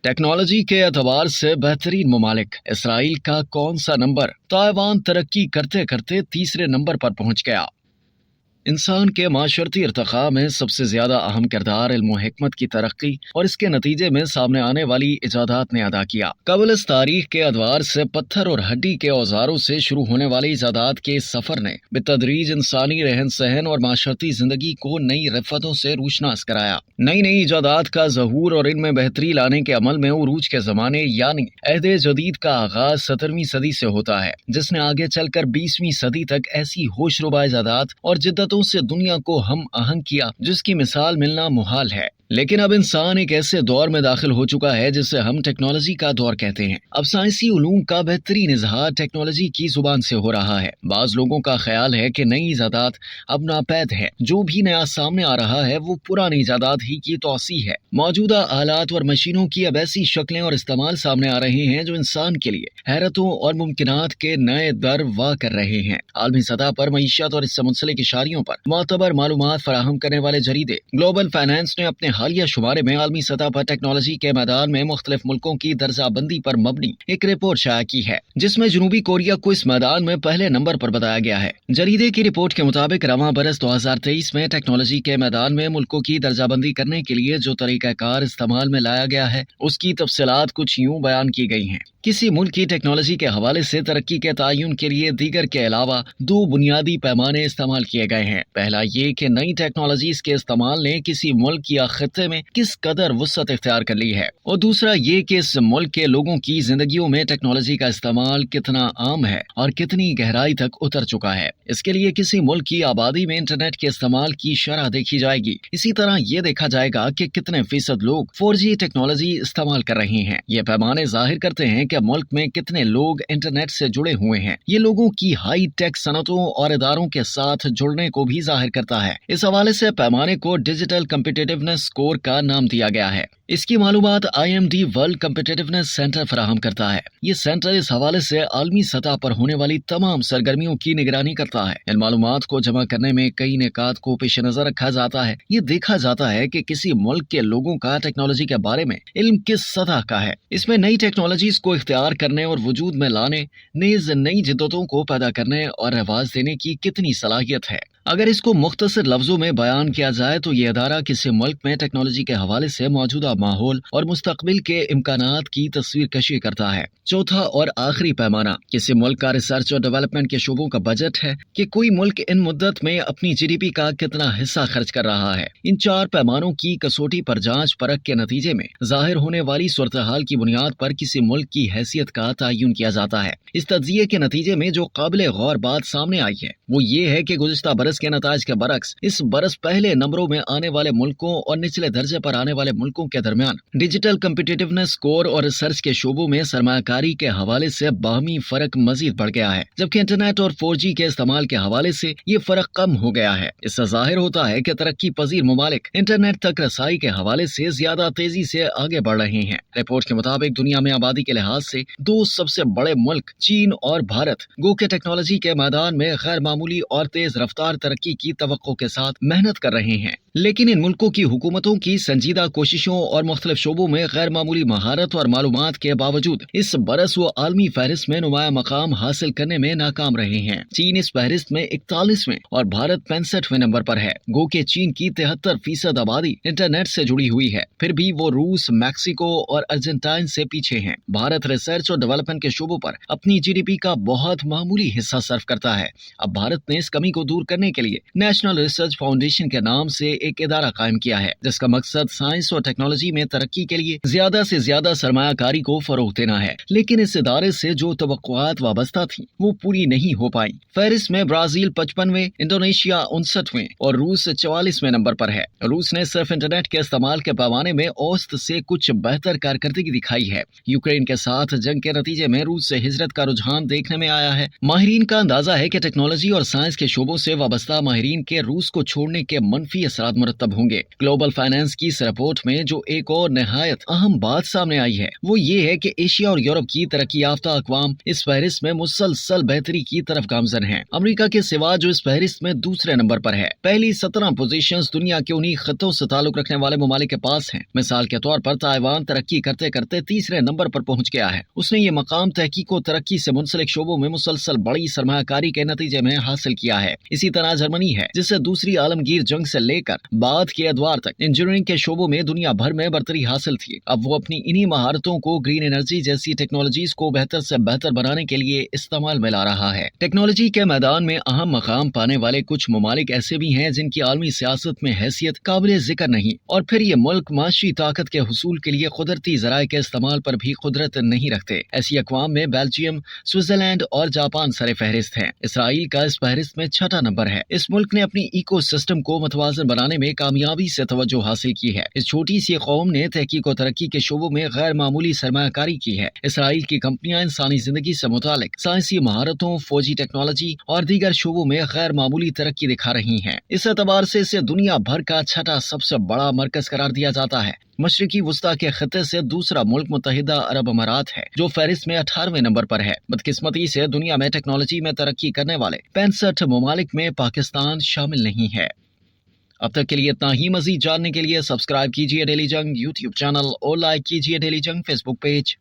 Technology के एतबार से बेहतरीन ममालिक इसराइल का कौन सा नंबर? ताइवान तरक्की करते करते तीसरे नंबर पर पहुंच गया। इंसान के माशरती इर्तिक़ा में सबसे ज़्यादा अहम किरदार इल्म व हिकमत की तरक्की और इसके नतीजे में सामने आने वाली इजादात ने अदा किया। कबल इस तारीख के अदवार से पत्थर और हड्डी के औजारों से शुरू होने वाली इजादात के इस सफ़र ने बितदरीज इंसानी रहन सहन और माशरती ज़िंदगी को नई रफ़तों से रूशनास कराया। नई नई इजादात का ज़हूर और इनमें बेहतरी लाने के अमल में उरूज के ज़माने यानी अहद जदीद का आगाज़ 17वीं सदी से होता है, जिसने आगे चलकर 20वीं सदी तक ऐसी होशरुबा इजादात और जिद्दतों से दुनिया को हम आहंग किया जिसकी मिसाल मिलना मुहाल है। लेकिन अब इंसान एक ऐसे दौर में दाखिल हो चुका है जिसे हम टेक्नोलॉजी का दौर कहते हैं। अब साइंसी उलूम का बेहतरीन इजहार टेक्नोलॉजी की जुबान से हो रहा है। बाज लोगों का ख्याल है कि नई इजादात अब नापैद है। जो भी नया सामने आ रहा है वो पुरानी इजादात ही की तौसी है। मौजूदा आलात और मशीनों की अब ऐसी शक्लें और इस्तेमाल सामने आ रहे हैं जो इंसान के लिए हैरतों और मुमकिनात के नए दर वाह कर रहे हैं। आलमी सतह पर मईशत और इससे मुंसलिक इशारियों पर मोतबर मालूमात फराहम करने वाले जरीदे ग्लोबल फाइनेंस ने अपने हालिया शुमारे में आलमी सतह पर टेक्नोलॉजी के मैदान में मुख्तलिफ मुल्कों की दर्जाबंदी पर मबनी एक रिपोर्ट शाया की है, जिसमें जनूबी कोरिया को इस मैदान में पहले नंबर पर बताया गया है। जरीदे की रिपोर्ट के मुताबिक रवां बरस 2023 में टेक्नोलॉजी के मैदान में मुल्कों की दर्जाबंदी करने के लिए जो तरीकाकार इस्तेमाल में लाया गया है उसकी तफसीलात कुछ यूं बयान की गई हैं। किसी मुल्क की टेक्नोलॉजी के हवाले से तरक्की के तयन के लिए दीगर के अलावा दो बुनियादी पैमाने इस्तेमाल किए गए हैं। पहला ये कि नई टेक्नोलॉजीज के इस्तेमाल ने किसी मुल्क या खत्ते में किस कदर वुसअत इख्तियार कर ली है, और दूसरा ये कि इस मुल्क के लोगों की जिंदगियों में टेक्नोलॉजी का इस्तेमाल कितना आम है और कितनी गहराई तक उतर चुका है। इसके लिए किसी मुल्क की आबादी में इंटरनेट के इस्तेमाल की शरह देखी जाएगी। इसी तरह ये देखा जाएगा कि कितने फीसद लोग 4G टेक्नोलॉजी इस्तेमाल कर रहे हैं। ये पैमाने जाहिर करते हैं कि मुल्क में कितने लोग इंटरनेट से जुड़े हुए हैं। ये लोगों की हाई टेक सनतों और इदारों के साथ जुड़ने को भी जाहिर करता है। इस हवाले से पैमाने को डिजिटल कम्पिटिटिवनेस स्कोर का नाम दिया गया है। इसकी मालूमात IMD वर्ल्ड कम्पिटिटिवनेस सेंटर फराहम करता है। ये सेंटर इस हवाले से आलमी सतह पर होने वाली तमाम सरगर्मियों की निगरानी करता है। इन मालूमात को जमा करने में कई निकात को पेश नजर रखा जाता है। ये देखा जाता है कि किसी मुल्क के लोगों का टेक्नोलॉजी के बारे में इल्म किस सतह का है। इसमें नई टेक्नोलॉजीज को इख्तियार करने और वजूद में लाने, नेज नई जिद्दतों को पैदा करने और रवाज देने की कितनी सलाहियत है। अगर इसको मुख्तसर लफ्जों में बयान किया जाए तो ये अदारा किसी मुल्क में टेक्नोलॉजी के हवाले से मौजूदा माहौल और मुस्तकबिल के इम्कानात की तस्वीर कशी करता है। चौथा और आखिरी पैमाना किसी मुल्क का रिसर्च और डेवलपमेंट के शोबों का बजट है कि कोई मुल्क इन मुद्दत में अपनी GDP का कितना हिस्सा खर्च कर रहा है। इन चार पैमानों की कसौटी पर जांच परख के नतीजे में जाहिर होने वाली सूरत हाल की बुनियाद पर किसी मुल्क की हैसियत का तयन किया जाता है। इस तज्जिये के नतीजे में जो काबिल गौर बात सामने आई है वो ये है कि गुज़िश्ता बरस के नताज के बरक्स इस बरस पहले नंबरों में आने वाले मुल्कों और निचले दर्जे पर आने वाले मुल्कों के दरमियान डिजिटल कम्पिटिटिवनेस स्कोर और रिसर्च के शोबों में सरमायाकारी के हवाले से बाहमी फर्क मजीद बढ़ गया है, जबकि इंटरनेट और 4G के इस्तेमाल के हवाले से ये फर्क कम हो गया है। इससे जाहिर होता है कि तरक्की पजीर ममालिक इंटरनेट तक रसाई के हवाले से ज्यादा तेजी से आगे बढ़ रहे हैं। रिपोर्ट के मुताबिक दुनिया में आबादी के लिहाज से दो सबसे बड़े मुल्क चीन और भारत गो के टेक्नोलॉजी के मैदान में गैर मामूली और तेज रफ्तार तरक्की की तवक्को के साथ मेहनत कर रहे हैं। लेकिन इन मुल्कों की हुकूमतों की संजीदा कोशिशों और मुख्तलिफ शोबों में गैर मामूली महारत और मालूमात के बावजूद इस बरस वो आलमी फहरिस्त में नुमाया मकाम हासिल करने में नाकाम रहे हैं। चीन इस फहरिस्त में 41वें और भारत 65वें नंबर पर है। गो के चीन की 73% आबादी इंटरनेट से जुड़ी हुई है, फिर भी वो रूस, मैक्सिको और अर्जेंटाइन से पीछे हैं। भारत रिसर्च और डेवलपमेंट के शोबों पर अपनी GDP का बहुत मामूली हिस्सा सर्व करता है। अब भारत ने इस कमी को दूर करने के लिए नेशनल रिसर्च फाउंडेशन के नाम से एक इदारा कायम किया है, जिसका मकसद साइंस और टेक्नोलॉजी में तरक्की के लिए ज्यादा से ज्यादा सरमायाकारी को फरोग देना है। लेकिन इस इदारे से जो तवक्कुआत वाबस्ता थी वो पूरी नहीं हो पाई। फहरिस्त में ब्राजील 55वें, इंडोनेशिया 59वें और रूस 44वें नंबर पर है। रूस ने सिर्फ इंटरनेट के इस्तेमाल के पैमाने में औसत से कुछ बेहतर कारकर्दगी दिखाई है। यूक्रेन के साथ जंग के नतीजे में रूस से हिजरत का रुझान देखने में आया है। माहिरीन का अंदाजा है कि टेक्नोलॉजी और साइंस के शोबों से वाबस्ता माहिरीन के रूस को छोड़ने के मनफी असरात फसाद मुरतब होंगे। ग्लोबल फाइनेंस की इस रिपोर्ट में जो एक और निहायत अहम बात सामने आई है वो ये है कि एशिया और यूरोप की तरक्की याफ्ता अक़वाम इस फहरिस्त में मुसलसल बेहतरी की तरफ गामजन है। अमेरिका के सिवा जो इस फहरिस्त में दूसरे नंबर पर है। पहली 17 पोजीशंस दुनिया के उन्हीं खित्तों से ताल्लुक रखने वाले ममालिक के पास हैं। मिसाल के तौर पर ताइवान तरक्की करते करते तीसरे नंबर पर पहुंच गया है। उसने ये मकाम तहकीक और तरक्की से मुंसलिक शोबों में मुसलसल बड़ी सरमायाकारी के नतीजे में हासिल किया है। इसी तरह जर्मनी है जिससे दूसरी आलमगीर जंग से लेकर बाद के अदवार तक इंजीनियरिंग के शोबों में दुनिया भर में बरतरी हासिल थी। अब वो अपनी इन्हीं महारतों को ग्रीन एनर्जी जैसी टेक्नोलॉजीज को बेहतर से बेहतर बनाने के लिए इस्तेमाल में ला रहा है। टेक्नोलॉजी के मैदान में अहम मकाम पाने वाले कुछ ममालिक ऐसे भी हैं जिनकी आलमी सियासत में हैसियत काबिल जिक्र नहीं, और फिर ये मुल्क माशी ताकत के हुसूल के लिए कुदरती ज़राए के इस्तेमाल पर भी कुदरत नहीं रखते। ऐसी अक़वाम में बेल्जियम, स्विट्जरलैंड और जापान सरे फहरिस्त हैं। इसराइल का इस फहरिस्त में 6ठा नंबर है। इस मुल्क ने अपनी इको सिस्टम को मुतवाज़न बनाने में कामयाबी से तवज्जो हासिल की है। इस छोटी सी कौम ने तहकीक और तरक्की के शोबों में गैर मामूली सरमायाकारी की है। इसराइल की कंपनियां इंसानी जिंदगी से मुतालिक साइंसी महारतों, फौजी टेक्नोलॉजी और दीगर शोबों में गैर मामूली तरक्की दिखा रही हैं। इस एतबार से इसे दुनिया भर का 6ठा सबसे बड़ा मरकज करार दिया जाता है। मशरकी वुस्ता के खत्ते से दूसरा मुल्क मुत्तहिदा अरब अमारात है जो फहरिस्त में 18वें नंबर पर है। बदकिस्मती से दुनिया में टेक्नोलॉजी में तरक्की करने वाले 65 ममालिक में पाकिस्तान शामिल नहीं है। अब तक के लिए इतना ही। मजीद जानने के लिए सब्सक्राइब कीजिए डेली जंग यूट्यूब चैनल और लाइक कीजिए डेली जंग फेसबुक पेज।